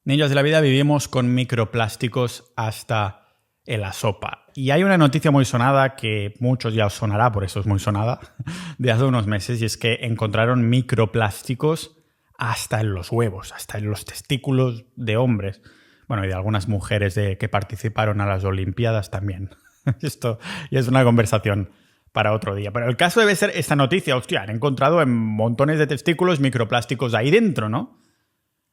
Niños de la vida, vivimos con microplásticos hasta en la sopa. Y hay una noticia muy sonada que muchos ya os sonará, por eso es muy sonada, de hace unos meses, y es que encontraron microplásticos hasta en los huevos, hasta en los testículos de hombres. Bueno, y de algunas mujeres que participaron a las Olimpiadas también. Esto ya es una conversación para otro día. Pero el caso debe ser esta noticia. Hostia, han encontrado en montones de testículos microplásticos ahí dentro, ¿no?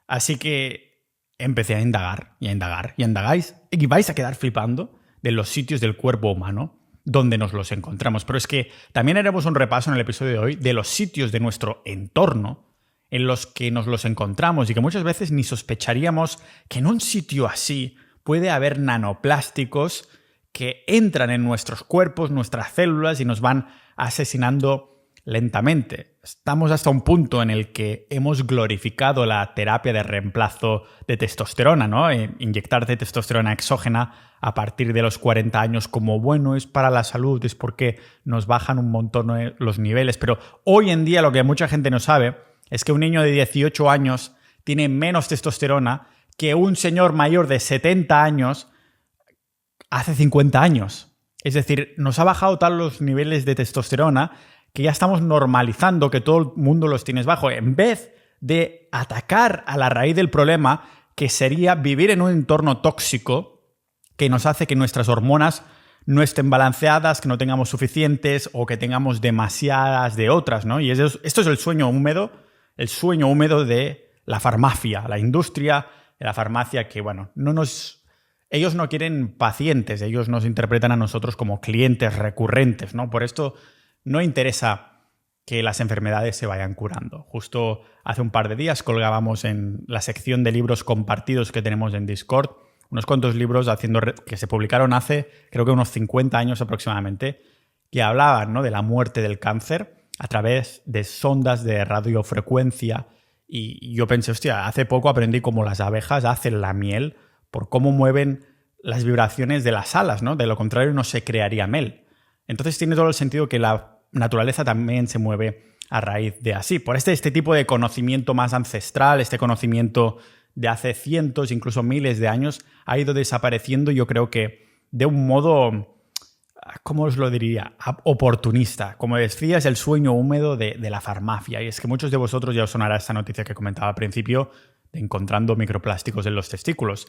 Así que empecé a indagar y a indagar y indagáis y vais a quedar flipando de los sitios del cuerpo humano donde nos los encontramos. Pero es que también haremos un repaso en el episodio de hoy de los sitios de nuestro entorno en los que nos los encontramos y que muchas veces ni sospecharíamos que en un sitio así puede haber nanoplásticos que entran en nuestros cuerpos, nuestras células y nos van asesinando lentamente. Estamos hasta un punto en el que hemos glorificado la terapia de reemplazo de testosterona, ¿no? Inyectarte testosterona exógena a partir de los 40 años como bueno, es para la salud, es porque nos bajan un montón los niveles. Pero hoy en día lo que mucha gente no sabe es que un niño de 18 años tiene menos testosterona que un señor mayor de 70 años hace 50 años. Es decir, nos ha bajado tal los niveles de testosterona que ya estamos normalizando que todo el mundo los tienes bajo, en vez de atacar a la raíz del problema, que sería vivir en un entorno tóxico que nos hace que nuestras hormonas no estén balanceadas, que no tengamos suficientes o que tengamos demasiadas de otras, ¿no? Y esto es el sueño húmedo de la farmacia, la industria de la farmacia que, bueno, ellos no quieren pacientes, ellos nos interpretan a nosotros como clientes recurrentes, ¿no? Por esto no interesa que las enfermedades se vayan curando. Justo hace un par de días colgábamos en la sección de libros compartidos que tenemos en Discord unos cuantos libros que se publicaron hace, creo que unos 50 años aproximadamente, que hablaban, ¿no?, de la muerte del cáncer a través de sondas de radiofrecuencia. Y yo pensé, hostia, hace poco aprendí cómo las abejas hacen la miel por cómo mueven las vibraciones de las alas, ¿no? De lo contrario no se crearía miel. Entonces tiene todo el sentido que la naturaleza también se mueve a raíz de así. Por este tipo de conocimiento más ancestral, este conocimiento de hace cientos, incluso miles de años, ha ido desapareciendo, yo creo que de un modo, ¿cómo os lo diría?, oportunista. Como decía, es el sueño húmedo de la farmacia. Y es que muchos de vosotros ya os sonará esta noticia que comentaba al principio, de encontrando microplásticos en los testículos.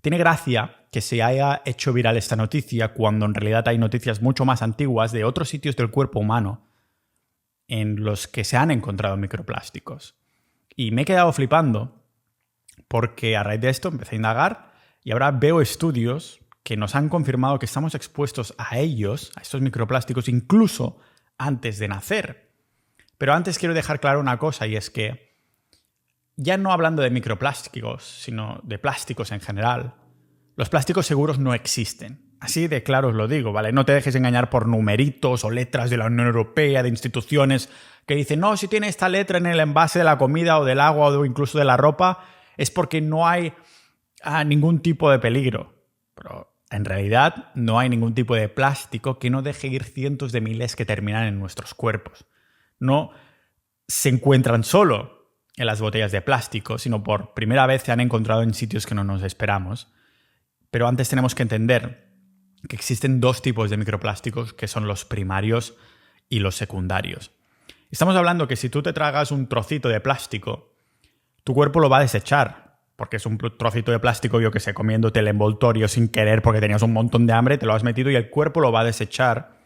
Tiene gracia que se haya hecho viral esta noticia cuando en realidad hay noticias mucho más antiguas de otros sitios del cuerpo humano en los que se han encontrado microplásticos. Y me he quedado flipando porque a raíz de esto empecé a indagar y ahora veo estudios que nos han confirmado que estamos expuestos a ellos, a estos microplásticos, incluso antes de nacer. Pero antes quiero dejar claro una cosa, y es que ya no hablando de microplásticos, sino de plásticos en general, los plásticos seguros no existen. Así de claro os lo digo, ¿vale? No te dejes engañar por numeritos o letras de la Unión Europea, de instituciones que dicen, no, si tiene esta letra en el envase de la comida o del agua o incluso de la ropa, es porque no hay ningún tipo de peligro. Pero en realidad no hay ningún tipo de plástico que no deje ir cientos de miles que terminan en nuestros cuerpos. No se encuentran solo en las botellas de plástico, sino por primera vez se han encontrado en sitios que no nos esperamos. Pero antes tenemos que entender que existen dos tipos de microplásticos, que son los primarios y los secundarios. Estamos hablando que si tú te tragas un trocito de plástico, tu cuerpo lo va a desechar, porque es un trocito de plástico, yo que sé, comiéndote el envoltorio sin querer porque tenías un montón de hambre, te lo has metido y el cuerpo lo va a desechar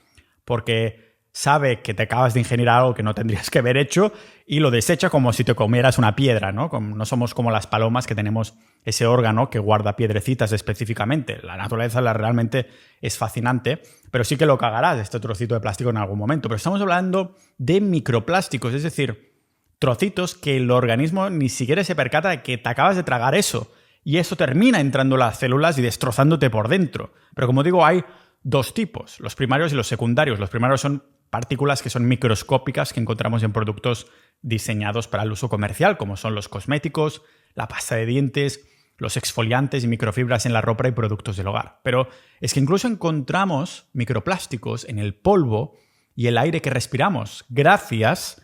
porque sabe que te acabas de ingerir algo que no tendrías que haber hecho y lo desecha como si te comieras una piedra, ¿no? No somos como las palomas que tenemos ese órgano que guarda piedrecitas específicamente. La naturaleza realmente es fascinante, pero sí que lo cagarás, este trocito de plástico, en algún momento. Pero estamos hablando de microplásticos, es decir, trocitos que el organismo ni siquiera se percata de que te acabas de tragar eso. Y eso termina entrando en las células y destrozándote por dentro. Pero como digo, hay dos tipos, los primarios y los secundarios. Los primarios son partículas que son microscópicas que encontramos en productos diseñados para el uso comercial, como son los cosméticos, la pasta de dientes, los exfoliantes y microfibras en la ropa y productos del hogar. Pero es que incluso encontramos microplásticos en el polvo y el aire que respiramos, gracias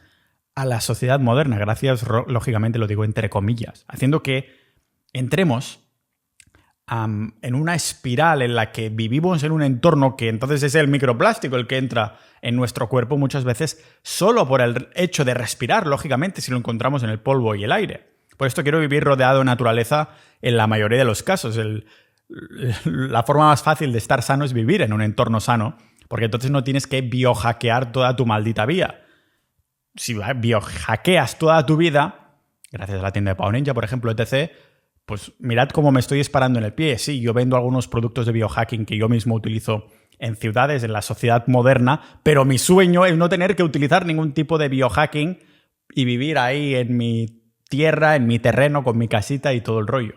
a la sociedad moderna, gracias, lógicamente lo digo entre comillas, haciendo que entremos en una espiral en la que vivimos en un entorno que entonces es el microplástico el que entra en nuestro cuerpo muchas veces solo por el hecho de respirar, lógicamente, si lo encontramos en el polvo y el aire. Por esto quiero vivir rodeado de naturaleza en la mayoría de los casos. La forma más fácil de estar sano es vivir en un entorno sano, porque entonces no tienes que biohackear toda tu maldita vida. Si biohackeas toda tu vida, gracias a la tienda de Pau Ninja, por ejemplo, etc., pues mirad cómo me estoy disparando en el pie. Sí, yo vendo algunos productos de biohacking que yo mismo utilizo en ciudades, en la sociedad moderna, pero mi sueño es no tener que utilizar ningún tipo de biohacking y vivir ahí en mi tierra, en mi terreno, con mi casita y todo el rollo.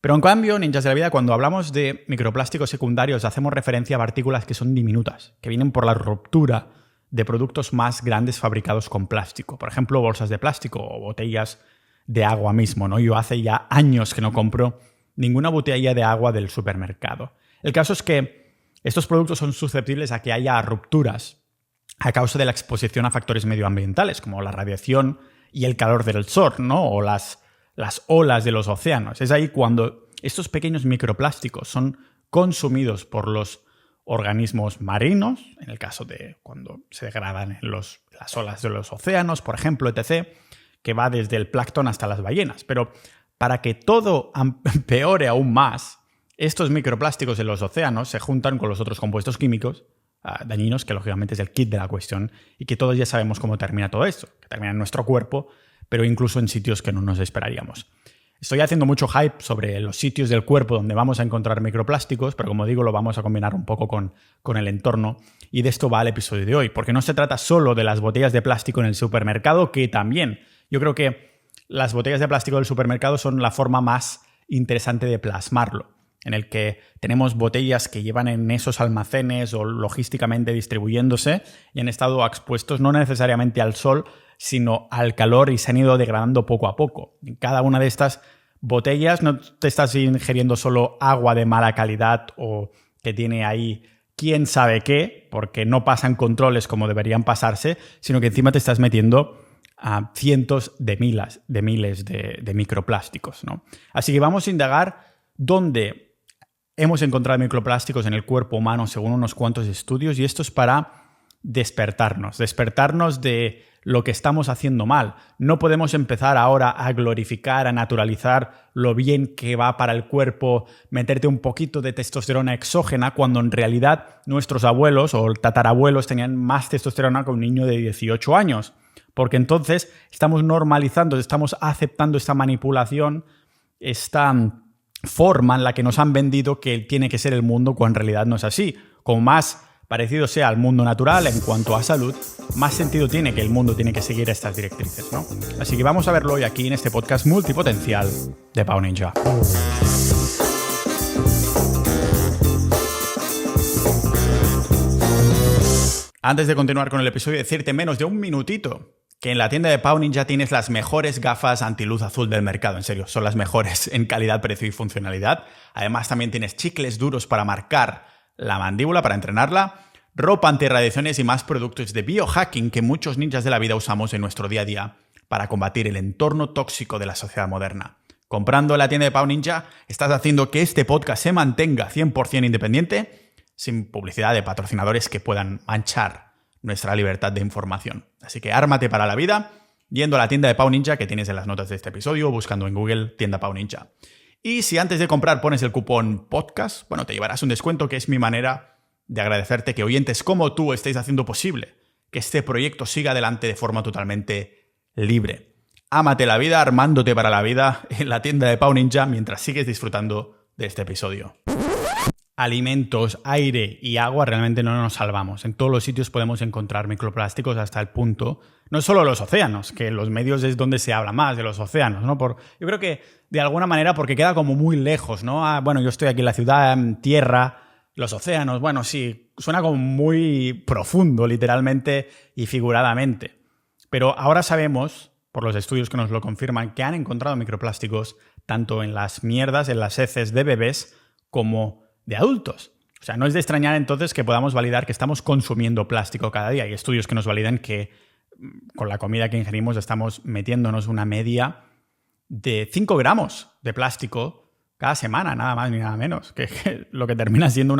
Pero en cambio, ninjas de la vida, cuando hablamos de microplásticos secundarios, hacemos referencia a partículas que son diminutas, que vienen por la ruptura de productos más grandes fabricados con plástico. Por ejemplo, bolsas de plástico o botellas de agua mismo, ¿no? Yo hace ya años que no compro ninguna botella de agua del supermercado. El caso es que estos productos son susceptibles a que haya rupturas a causa de la exposición a factores medioambientales, como la radiación y el calor del sol, ¿no? O las olas de los océanos. Es ahí cuando estos pequeños microplásticos son consumidos por los organismos marinos, en el caso de cuando se degradan en las olas de los océanos, por ejemplo, etc., que va desde el plancton hasta las ballenas. Pero para que todo empeore aún más, estos microplásticos en los océanos se juntan con los otros compuestos químicos dañinos, que lógicamente es el kit de la cuestión, y que todos ya sabemos cómo termina todo esto, que termina en nuestro cuerpo, pero incluso en sitios que no nos esperaríamos. Estoy haciendo mucho hype sobre los sitios del cuerpo donde vamos a encontrar microplásticos, pero como digo, lo vamos a combinar un poco con el entorno, y de esto va el episodio de hoy, porque no se trata solo de las botellas de plástico en el supermercado, que también. Yo creo que las botellas de plástico del supermercado son la forma más interesante de plasmarlo, en el que tenemos botellas que llevan en esos almacenes o logísticamente distribuyéndose y han estado expuestos no necesariamente al sol, sino al calor y se han ido degradando poco a poco. En cada una de estas botellas no te estás ingiriendo solo agua de mala calidad o que tiene ahí quién sabe qué, porque no pasan controles como deberían pasarse, sino que encima te estás metiendo a cientos de miles de microplásticos, ¿no? Así que vamos a indagar dónde hemos encontrado microplásticos en el cuerpo humano según unos cuantos estudios, y esto es para despertarnos de lo que estamos haciendo mal. No podemos empezar ahora a glorificar, a naturalizar lo bien que va para el cuerpo meterte un poquito de testosterona exógena, cuando en realidad nuestros abuelos o tatarabuelos tenían más testosterona que un niño de 18 años. Porque entonces estamos normalizando, estamos aceptando esta manipulación, esta forma en la que nos han vendido que tiene que ser el mundo, cuando en realidad no es así. Como más parecido sea al mundo natural en cuanto a salud, más sentido tiene que el mundo tiene que seguir estas directrices, ¿no? Así que vamos a verlo hoy aquí en este podcast multipotencial de Pau Ninja. Antes de continuar con el episodio, decirte menos de un minutito que en la tienda de Pau Ninja tienes las mejores gafas antiluz azul del mercado. En serio, son las mejores en calidad, precio y funcionalidad. Además, también tienes chicles duros para marcar la mandíbula, para entrenarla, ropa antirradiaciones y más productos de biohacking que muchos ninjas de la vida usamos en nuestro día a día para combatir el entorno tóxico de la sociedad moderna. Comprando en la tienda de Pau Ninja, estás haciendo que este podcast se mantenga 100% independiente, sin publicidad de patrocinadores que puedan manchar nuestra libertad de información. Así que ármate para la vida yendo a la tienda de Pau Ninja que tienes en las notas de este episodio o buscando en Google tienda Pau Ninja. Y si antes de comprar pones el cupón podcast, bueno, te llevarás un descuento, que es mi manera de agradecerte que oyentes como tú estéis haciendo posible que este proyecto siga adelante de forma totalmente libre. Ámate la vida armándote para la vida en la tienda de Pau Ninja mientras sigues disfrutando de este episodio. Alimentos, aire y agua realmente no nos salvamos. En todos los sitios podemos encontrar microplásticos hasta el punto, no solo los océanos, que en los medios es donde se habla más de los océanos, ¿no? Yo creo que de alguna manera porque queda como muy lejos, ¿no? Bueno, yo estoy aquí en la ciudad, en tierra, los océanos, bueno, sí, suena como muy profundo, literalmente y figuradamente. Pero ahora sabemos, por los estudios que nos lo confirman, que han encontrado microplásticos tanto en las mierdas, en las heces de bebés, como de adultos. O sea, no es de extrañar entonces que podamos validar que estamos consumiendo plástico cada día. Hay estudios que nos validan que con la comida que ingerimos estamos metiéndonos una media de 5 gramos de plástico cada semana, nada más ni nada menos, que lo que termina siendo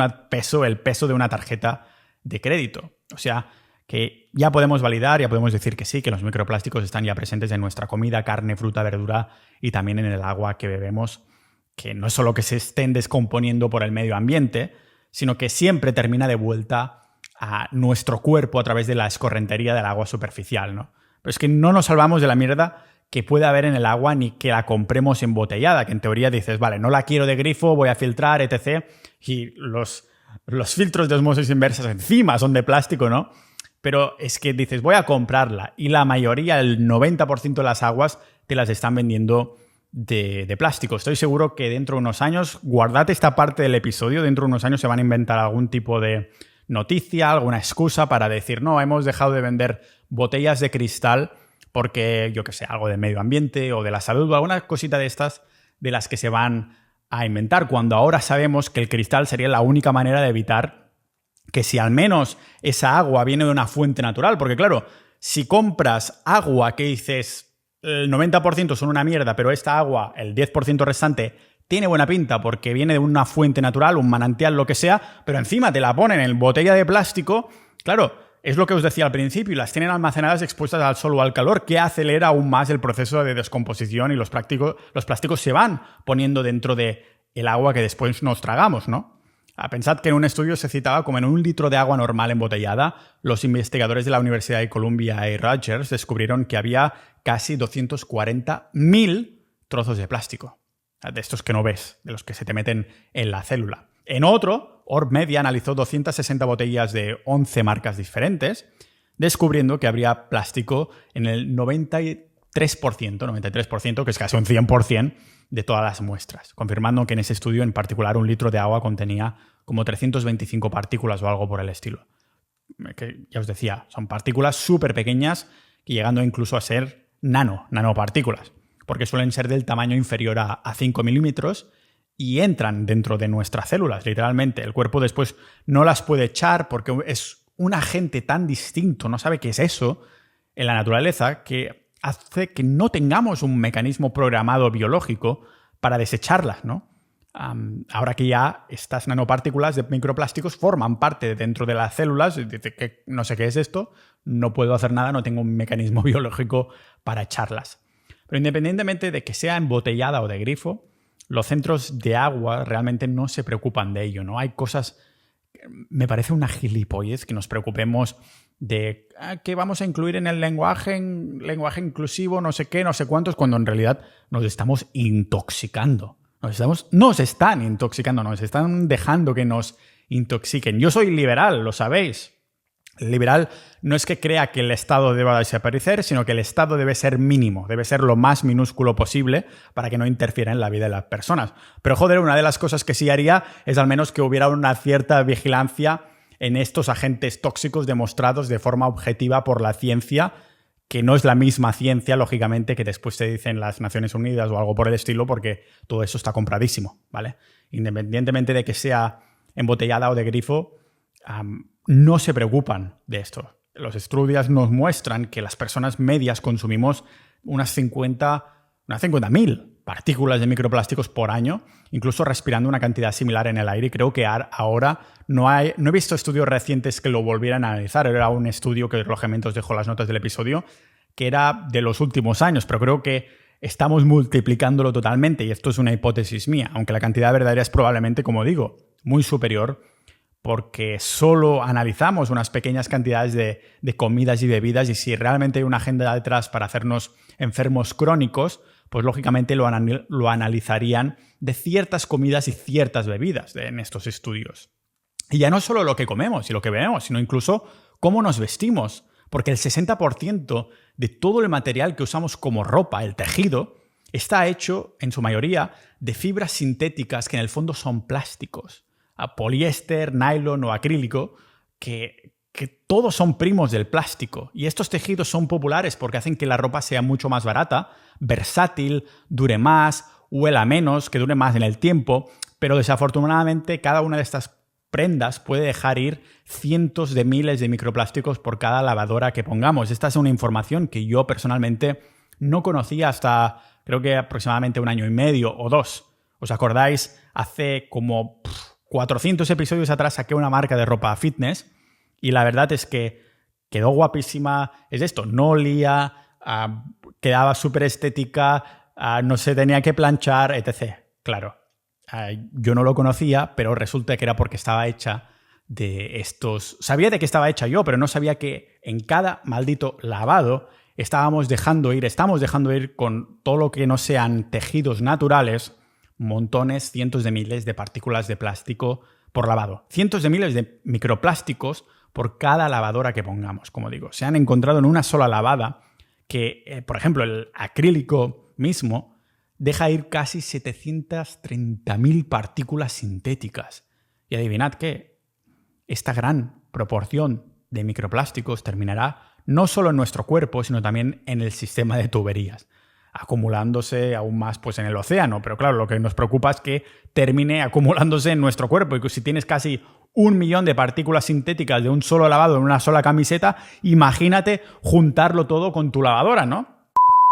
el peso de una tarjeta de crédito. O sea, que ya podemos validar, ya podemos decir que sí, que los microplásticos están ya presentes en nuestra comida, carne, fruta, verdura y también en el agua que bebemos, que no es solo que se estén descomponiendo por el medio ambiente, sino que siempre termina de vuelta a nuestro cuerpo a través de la escorrentería del agua superficial, ¿no? Pero es que no nos salvamos de la mierda que puede haber en el agua ni que la compremos embotellada, que en teoría dices, vale, no la quiero de grifo, voy a filtrar, etc. Y los filtros de osmosis inversa encima son de plástico, ¿no? Pero es que dices, voy a comprarla y la mayoría, el 90% de las aguas, te las están vendiendo de plástico. Estoy seguro que dentro de unos años, guardad esta parte del episodio, dentro de unos años se van a inventar algún tipo de noticia, alguna excusa para decir, no, hemos dejado de vender botellas de cristal porque, yo qué sé, algo de medio ambiente o de la salud o alguna cosita de estas de las que se van a inventar, cuando ahora sabemos que el cristal sería la única manera de evitar que si al menos esa agua viene de una fuente natural, porque claro, si compras agua que dices el 90% son una mierda, pero esta agua, el 10% restante, tiene buena pinta porque viene de una fuente natural, un manantial, lo que sea, pero encima te la ponen en botella de plástico, claro, es lo que os decía al principio, y las tienen almacenadas expuestas al sol o al calor, que acelera aún más el proceso de descomposición y los plásticos se van poniendo dentro del agua que después nos tragamos, ¿no? Pensad que en un estudio se citaba como en 1 litro de agua normal embotellada, los investigadores de la Universidad de Columbia y Rutgers descubrieron que había casi 240.000 trozos de plástico. De estos que no ves, de los que se te meten en la célula. En otro, Orb Media analizó 260 botellas de 11 marcas diferentes, descubriendo que habría plástico en el 93%, que es casi un 100%, de todas las muestras, confirmando que en ese estudio en particular 1 litro de agua contenía como 325 partículas o algo por el estilo. Que ya os decía, son partículas súper pequeñas que llegando incluso a ser nanopartículas, porque suelen ser del tamaño inferior a 5 milímetros y entran dentro de nuestras células, literalmente. El cuerpo después no las puede echar porque es un agente tan distinto, no sabe qué es eso en la naturaleza, que hace que no tengamos un mecanismo programado biológico para desecharlas, ¿no? Ahora que ya estas nanopartículas de microplásticos forman parte dentro de las células, y dice que no sé qué es esto, no puedo hacer nada, no tengo un mecanismo biológico para echarlas. Pero independientemente de que sea embotellada o de grifo, los centros de agua realmente no se preocupan de ello, ¿no? Hay cosas... Me parece una gilipollez que nos preocupemos de que vamos a incluir en el lenguaje inclusivo, no sé qué, no sé cuántos, cuando en realidad nos estamos intoxicando. Nos están intoxicando, nos están dejando que nos intoxiquen. Yo soy liberal, lo sabéis. El liberal no es que crea que el Estado deba desaparecer, sino que el Estado debe ser mínimo, debe ser lo más minúsculo posible para que no interfiera en la vida de las personas. Pero joder, una de las cosas que sí haría es al menos que hubiera una cierta vigilancia en estos agentes tóxicos demostrados de forma objetiva por la ciencia, que no es la misma ciencia, lógicamente, que después te dicen las Naciones Unidas o algo por el estilo, porque todo eso está compradísimo, ¿vale? Independientemente de que sea embotellada o de grifo, no se preocupan de esto. Los estudios nos muestran que las personas medias consumimos unas 50.000 partículas de microplásticos por año, incluso respirando una cantidad similar en el aire. Y creo que ahora no he visto estudios recientes que lo volvieran a analizar. Era un estudio que lógicamente os dejo las notas del episodio, que era de los últimos años, pero creo que estamos multiplicándolo totalmente y esto es una hipótesis mía, aunque la cantidad verdadera es probablemente, como digo, muy superior, porque solo analizamos unas pequeñas cantidades de comidas y bebidas y si realmente hay una agenda detrás para hacernos enfermos crónicos, pues lógicamente lo analizarían de ciertas comidas y ciertas bebidas en estos estudios. Y ya no solo lo que comemos y lo que bebemos, sino incluso cómo nos vestimos, porque el 60% de todo el material que usamos como ropa, el tejido, está hecho, en su mayoría, de fibras sintéticas que en el fondo son plásticos. A poliéster, nylon o acrílico, que todos son primos del plástico. Y estos tejidos son populares porque hacen que la ropa sea mucho más barata, versátil, dure más, huela menos, que dure más en el tiempo, pero desafortunadamente cada una de estas prendas puede dejar ir cientos de miles de microplásticos por cada lavadora que pongamos. Esta es una información que yo personalmente no conocía hasta creo que aproximadamente 1 año y medio o 2. ¿Os acordáis? Hace como 400 episodios atrás saqué una marca de ropa fitness y la verdad es que quedó guapísima. Es esto, no olía, quedaba súper estética, no se tenía que planchar, etc. Claro, yo no lo conocía, pero resulta que era porque estaba hecha de estos... Sabía de qué estaba hecha yo, pero no sabía que en cada maldito lavado estamos dejando ir con todo lo que no sean tejidos naturales, montones, cientos de miles de partículas de plástico por lavado. Cientos de miles de microplásticos por cada lavadora que pongamos, como digo. Se han encontrado en una sola lavada que, por ejemplo, el acrílico mismo deja ir casi 730.000 partículas sintéticas. Y adivinad qué, esta gran proporción de microplásticos terminará no solo en nuestro cuerpo, sino también en el sistema de tuberías, acumulándose aún más pues, en el océano. Pero claro, lo que nos preocupa es que termine acumulándose en nuestro cuerpo y que si tienes casi 1 millón de partículas sintéticas de un solo lavado en una sola camiseta, imagínate juntarlo todo con tu lavadora, ¿no?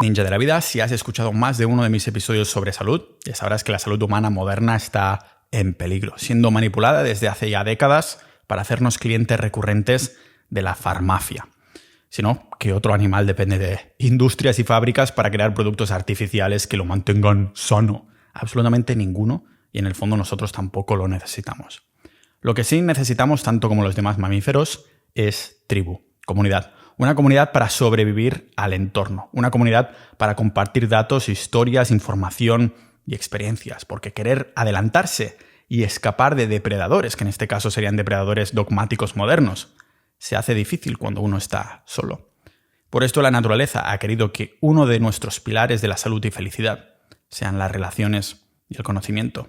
Ninja de la vida, si has escuchado más de uno de mis episodios sobre salud, ya sabrás que la salud humana moderna está en peligro, siendo manipulada desde hace ya décadas para hacernos clientes recurrentes de la farmacia. Sino que otro animal depende de industrias y fábricas para crear productos artificiales que lo mantengan sano. Absolutamente ninguno, y en el fondo nosotros tampoco lo necesitamos. Lo que sí necesitamos, tanto como los demás mamíferos, es tribu, comunidad. Una comunidad para sobrevivir al entorno. Una comunidad para compartir datos, historias, información y experiencias. Porque querer adelantarse y escapar de depredadores, que en este caso serían depredadores dogmáticos modernos, se hace difícil cuando uno está solo. Por esto la naturaleza ha querido que uno de nuestros pilares de la salud y felicidad sean las relaciones y el conocimiento.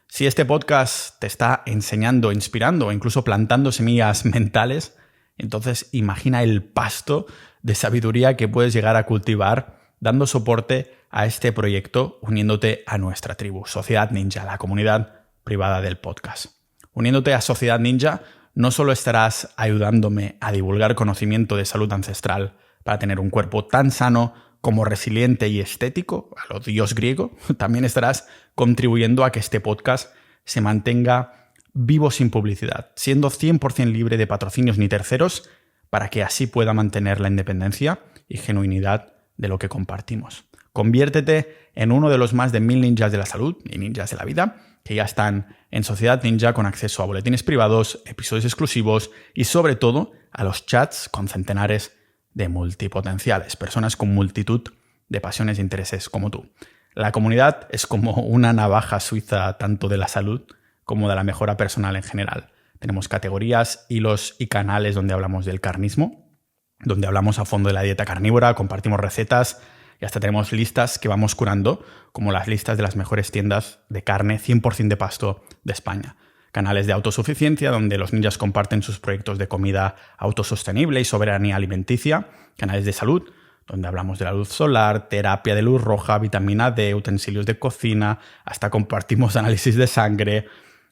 Si este podcast te está enseñando, inspirando o incluso plantando semillas mentales, entonces imagina el pasto de sabiduría que puedes llegar a cultivar dando soporte a este proyecto uniéndote a nuestra tribu, Sociedad Ninja, la comunidad privada del podcast. Uniéndote a Sociedad Ninja, no solo estarás ayudándome a divulgar conocimiento de salud ancestral para tener un cuerpo tan sano como resiliente y estético, a lo dios griego, también estarás contribuyendo a que este podcast se mantenga vivo sin publicidad, siendo 100% libre de patrocinios ni terceros, para que así pueda mantener la independencia y genuinidad de lo que compartimos. Conviértete en uno de los más de 1000 ninjas de la salud y ninjas de la vida que ya están en Sociedad Ninja con acceso a boletines privados, episodios exclusivos y sobre todo a los chats con centenares de multipotenciales, personas con multitud de pasiones e intereses como tú. La comunidad es como una navaja suiza tanto de la salud como de la mejora personal en general. Tenemos categorías, hilos y canales donde hablamos del carnismo, donde hablamos a fondo de la dieta carnívora, compartimos recetas y hasta tenemos listas que vamos curando, como las listas de las mejores tiendas de carne 100% de pasto de España. Canales de autosuficiencia, donde los ninjas comparten sus proyectos de comida autosostenible y soberanía alimenticia. Canales de salud, donde hablamos de la luz solar, terapia de luz roja, vitamina D, utensilios de cocina, hasta compartimos análisis de sangre.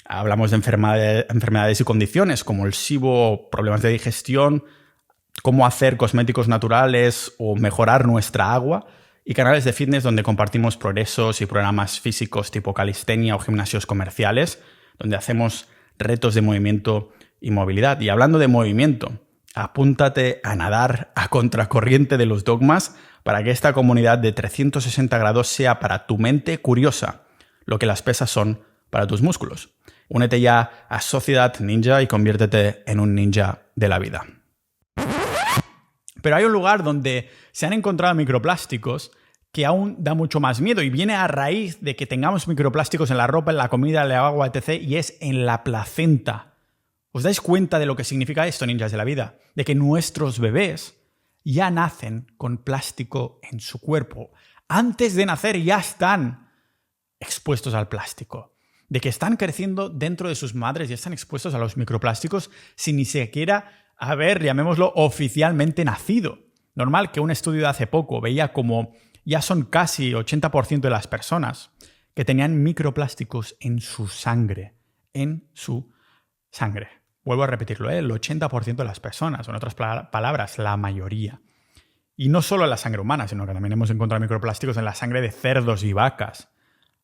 Hablamos de enfermedades y condiciones como el SIBO, problemas de digestión, cómo hacer cosméticos naturales o mejorar nuestra agua, y canales de fitness donde compartimos progresos y programas físicos tipo calistenia o gimnasios comerciales, donde hacemos retos de movimiento y movilidad. Y hablando de movimiento, apúntate a nadar a contracorriente de los dogmas para que esta comunidad de 360 grados sea para tu mente curiosa lo que las pesas son para tus músculos. Únete ya a Sociedad Ninja y conviértete en un ninja de la vida. Pero hay un lugar donde se han encontrado microplásticos que aún da mucho más miedo y viene a raíz de que tengamos microplásticos en la ropa, en la comida, en el agua, etc. y es en la placenta. ¿Os dais cuenta de lo que significa esto, ninjas de la vida? De que nuestros bebés ya nacen con plástico en su cuerpo. Antes de nacer ya están expuestos al plástico. De que están creciendo dentro de sus madres y están expuestos a los microplásticos sin ni siquiera haber, llamémoslo, oficialmente nacido. Normal que un estudio de hace poco veía como ya son casi 80% de las personas que tenían microplásticos en su sangre. En su sangre. Vuelvo a repetirlo, el 80% de las personas, o en otras palabras, la mayoría. Y no solo en la sangre humana, sino que también hemos encontrado microplásticos en la sangre de cerdos y vacas.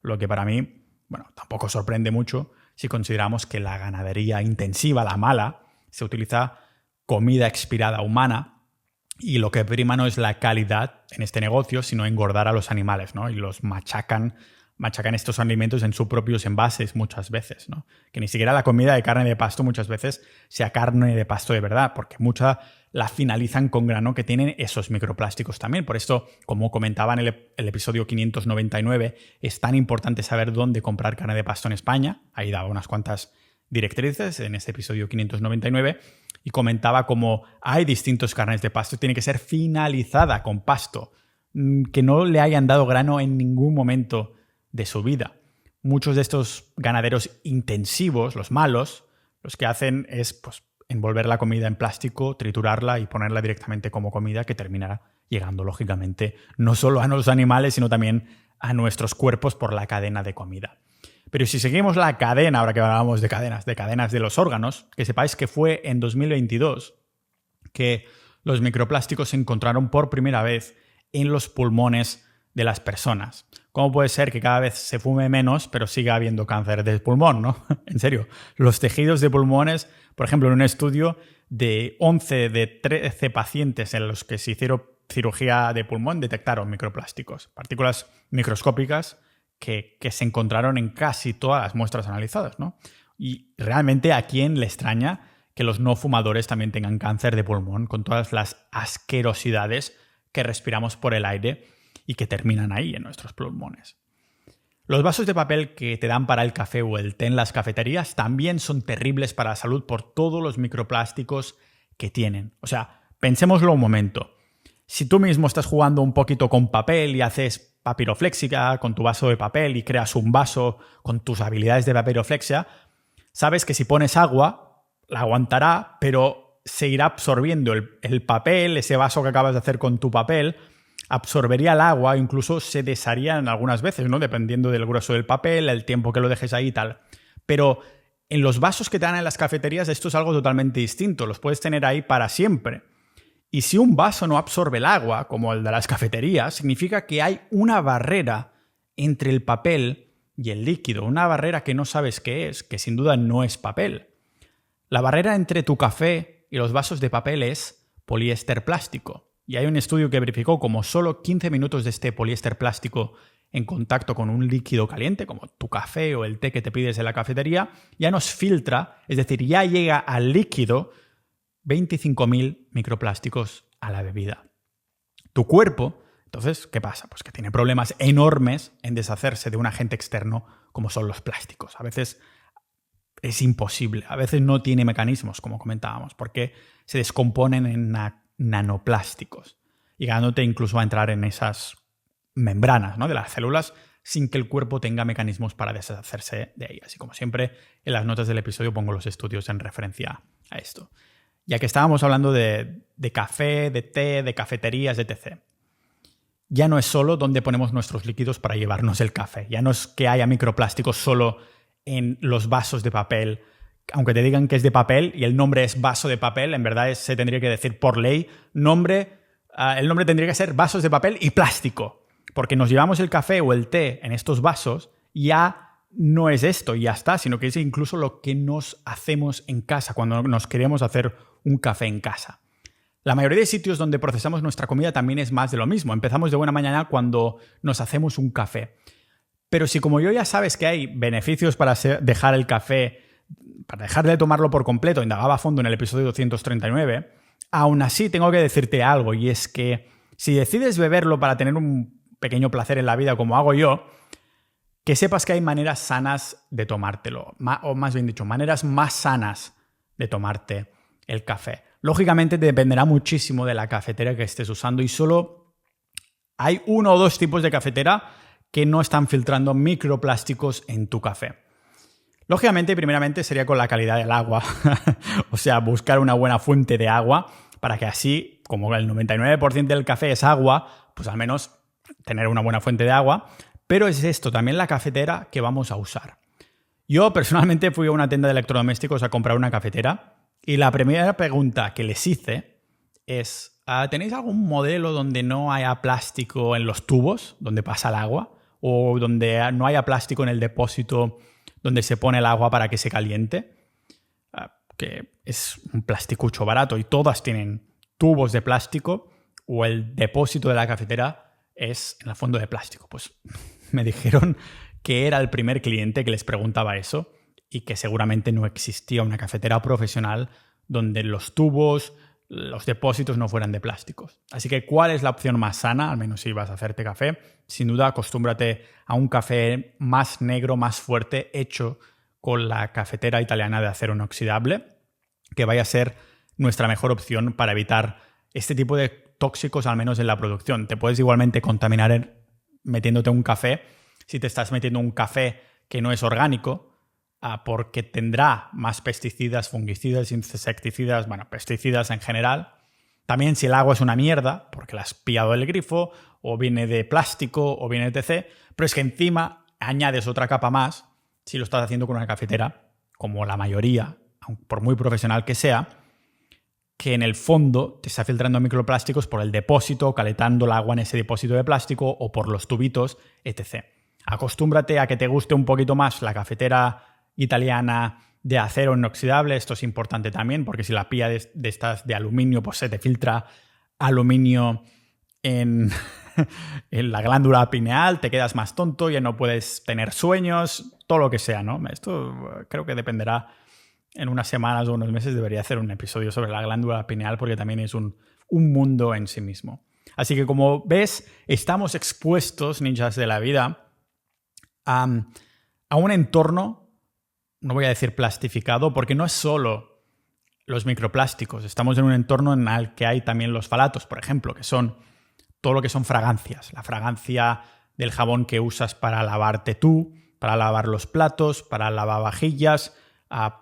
Lo que para mí, bueno, tampoco sorprende mucho si consideramos que la ganadería intensiva, la mala, se utiliza comida expirada humana y lo que prima no es la calidad en este negocio, sino engordar a los animales, ¿no? Y los machacan estos alimentos en sus propios envases muchas veces, ¿no? Que ni siquiera la comida de carne de pasto muchas veces sea carne de pasto de verdad, porque mucha la finalizan con grano que tienen esos microplásticos también. Por esto, como comentaba en el episodio 599, es tan importante saber dónde comprar carne de pasto en España. Ahí daba unas cuantas directrices en este episodio 599 y comentaba cómo hay distintos carnes de pasto. Tiene que ser finalizada con pasto, que no le hayan dado grano en ningún momento de su vida. Muchos de estos ganaderos intensivos, los malos, los que hacen es pues, envolver la comida en plástico, triturarla y ponerla directamente como comida que terminará llegando, lógicamente, no solo a los animales, sino también a nuestros cuerpos por la cadena de comida. Pero si seguimos la cadena, ahora que hablábamos de cadenas de los órganos, que sepáis que fue en 2022 que los microplásticos se encontraron por primera vez en los pulmones de las personas. ¿Cómo puede ser que cada vez se fume menos, pero siga habiendo cáncer de pulmón, no? En serio, los tejidos de pulmones, por ejemplo, en un estudio de 11 de 13 pacientes en los que se hicieron cirugía de pulmón, detectaron microplásticos, partículas microscópicas que se encontraron en casi todas las muestras analizadas, ¿no? Y realmente, ¿a quién le extraña que los no fumadores también tengan cáncer de pulmón con todas las asquerosidades que respiramos por el aire y que terminan ahí en nuestros pulmones? Los vasos de papel que te dan para el café o el té en las cafeterías también son terribles para la salud por todos los microplásticos que tienen. O sea, pensémoslo un momento. Si tú mismo estás jugando un poquito con papel y haces papiroflexia con tu vaso de papel y creas un vaso con tus habilidades de papiroflexia, sabes que si pones agua, la aguantará, pero se irá absorbiendo el papel, ese vaso que acabas de hacer con tu papel, absorbería el agua, incluso se desharía en algunas veces, ¿no? Dependiendo del grueso del papel, el tiempo que lo dejes ahí y tal. Pero en los vasos que te dan en las cafeterías esto es algo totalmente distinto, los puedes tener ahí para siempre. Y si un vaso no absorbe el agua, como el de las cafeterías, significa que hay una barrera entre el papel y el líquido, una barrera que no sabes qué es, que sin duda no es papel. La barrera entre tu café y los vasos de papel es poliéster plástico. Y hay un estudio que verificó como solo 15 minutos de este poliéster plástico en contacto con un líquido caliente, como tu café o el té que te pides en la cafetería, ya nos filtra, es decir, ya llega al líquido 25.000 microplásticos a la bebida. Tu cuerpo, entonces, ¿qué pasa? Pues que tiene problemas enormes en deshacerse de un agente externo como son los plásticos. A veces es imposible, a veces no tiene mecanismos, como comentábamos, porque se descomponen en nanoplásticos, llegándote incluso a entrar en esas membranas, ¿no?, de las células sin que el cuerpo tenga mecanismos para deshacerse de ellas. Y como siempre, en las notas del episodio pongo los estudios en referencia a esto. Ya que estábamos hablando de café, de té, de cafeterías, etc. Ya no es solo donde ponemos nuestros líquidos para llevarnos el café. Ya no es que haya microplásticos solo en los vasos de papel. Aunque te digan que es de papel y el nombre es vaso de papel, en verdad se tendría que decir por ley, el nombre tendría que ser vasos de papel y plástico. Porque nos llevamos el café o el té en estos vasos, ya no es esto y ya está, sino que es incluso lo que nos hacemos en casa, cuando nos queremos hacer un café en casa. La mayoría de sitios donde procesamos nuestra comida también es más de lo mismo. Empezamos de buena mañana cuando nos hacemos un café. Pero si como yo ya sabes que hay beneficios para dejar el café, para dejar de tomarlo por completo, indagaba a fondo en el episodio 239, aún así tengo que decirte algo, y es que si decides beberlo para tener un pequeño placer en la vida como hago yo, que sepas que hay maneras sanas de tomártelo, o más bien dicho, maneras más sanas de tomarte el café. Lógicamente dependerá muchísimo de la cafetera que estés usando y solo hay 1 o 2 tipos de cafetera que no están filtrando microplásticos en tu café. Lógicamente, primeramente sería con la calidad del agua, o sea, buscar una buena fuente de agua para que así, como el 99% del café es agua, pues al menos tener una buena fuente de agua. Pero es esto, también la cafetera que vamos a usar. Yo personalmente fui a una tienda de electrodomésticos a comprar una cafetera y la primera pregunta que les hice es ¿tenéis algún modelo donde no haya plástico en los tubos donde pasa el agua? ¿O donde no haya plástico en el depósito donde se pone el agua para que se caliente? Que es un plasticucho barato y todas tienen tubos de plástico, o el depósito de la cafetera es en el fondo de plástico. Pues me dijeron que era el primer cliente que les preguntaba eso y que seguramente no existía una cafetera profesional donde los tubos, los depósitos no fueran de plásticos. Así que, ¿cuál es la opción más sana? Al menos si vas a hacerte café. Sin duda, acostúmbrate a un café más negro, más fuerte, hecho con la cafetera italiana de acero inoxidable, que vaya a ser nuestra mejor opción para evitar este tipo de tóxicos, al menos en la producción. Te puedes igualmente contaminar metiéndote un café, si te estás metiendo un café que no es orgánico, porque tendrá más pesticidas, fungicidas, insecticidas, pesticidas en general. También si el agua es una mierda, porque la has pillado del grifo, o viene de plástico, o viene de etc. Pero es que encima añades otra capa más, si lo estás haciendo con una cafetera, como la mayoría, por muy profesional que sea, que en el fondo te está filtrando microplásticos por el depósito, calentando el agua en ese depósito de plástico, o por los tubitos, etc. Acostúmbrate a que te guste un poquito más la cafetera italiana de acero inoxidable. Esto es importante también, porque si la pilla de estas de aluminio, pues se te filtra aluminio en la glándula pineal, te quedas más tonto, ya no puedes tener sueños, todo lo que sea, ¿no? Esto creo que dependerá. En unas semanas o unos meses debería hacer un episodio sobre la glándula pineal, porque también es un mundo en sí mismo. Así que, como ves, estamos expuestos, ninjas de la vida, a un entorno, no voy a decir plastificado, porque no es solo los microplásticos. Estamos en un entorno en el que hay también los falatos, por ejemplo, que son todo lo que son fragancias. La fragancia del jabón que usas para lavarte tú, para lavar los platos, para lavar vajillas,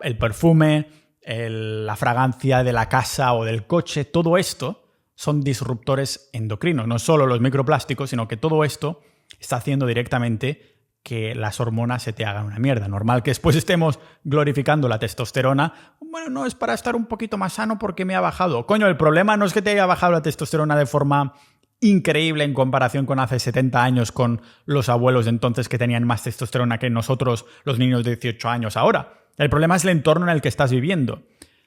el perfume, la fragancia de la casa o del coche. Todo esto son disruptores endocrinos. No solo los microplásticos, sino que todo esto está haciendo directamente que las hormonas se te hagan una mierda. Normal que después estemos glorificando la testosterona. Bueno, no, es para estar un poquito más sano porque me ha bajado. Coño, el problema no es que te haya bajado la testosterona de forma increíble en comparación con hace 70 años, con los abuelos de entonces que tenían más testosterona que nosotros, los niños de 18 años ahora. El problema es el entorno en el que estás viviendo.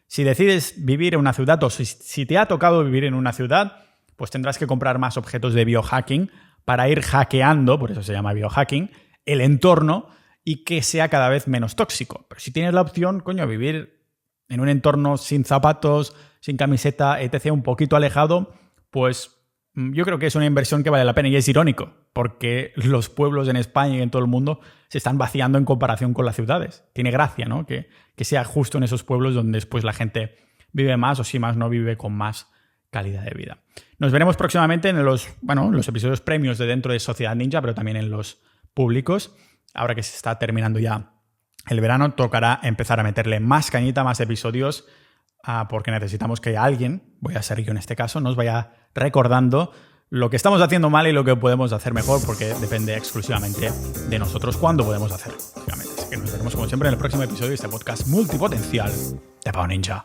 Si decides vivir en una ciudad, o si te ha tocado vivir en una ciudad, pues tendrás que comprar más objetos de biohacking para ir hackeando, por eso se llama biohacking, el entorno y que sea cada vez menos tóxico. Pero si tienes la opción, coño, vivir en un entorno sin zapatos, sin camiseta, etc., un poquito alejado, pues yo creo que es una inversión que vale la pena. Y es irónico, porque los pueblos en España y en todo el mundo se están vaciando en comparación con las ciudades. Tiene gracia, ¿no? Que sea justo en esos pueblos donde después la gente vive más, o si más no vive con más calidad de vida. Nos veremos próximamente en los episodios premios de dentro de Sociedad Ninja, pero también en los públicos. Ahora que se está terminando ya el verano, tocará empezar a meterle más cañita, más episodios, porque necesitamos que alguien, voy a ser yo en este caso, nos vaya recordando lo que estamos haciendo mal y lo que podemos hacer mejor, porque depende exclusivamente de nosotros cuándo podemos hacerlo. Así que nos veremos como siempre en el próximo episodio de este podcast multipotencial de Pau Ninja.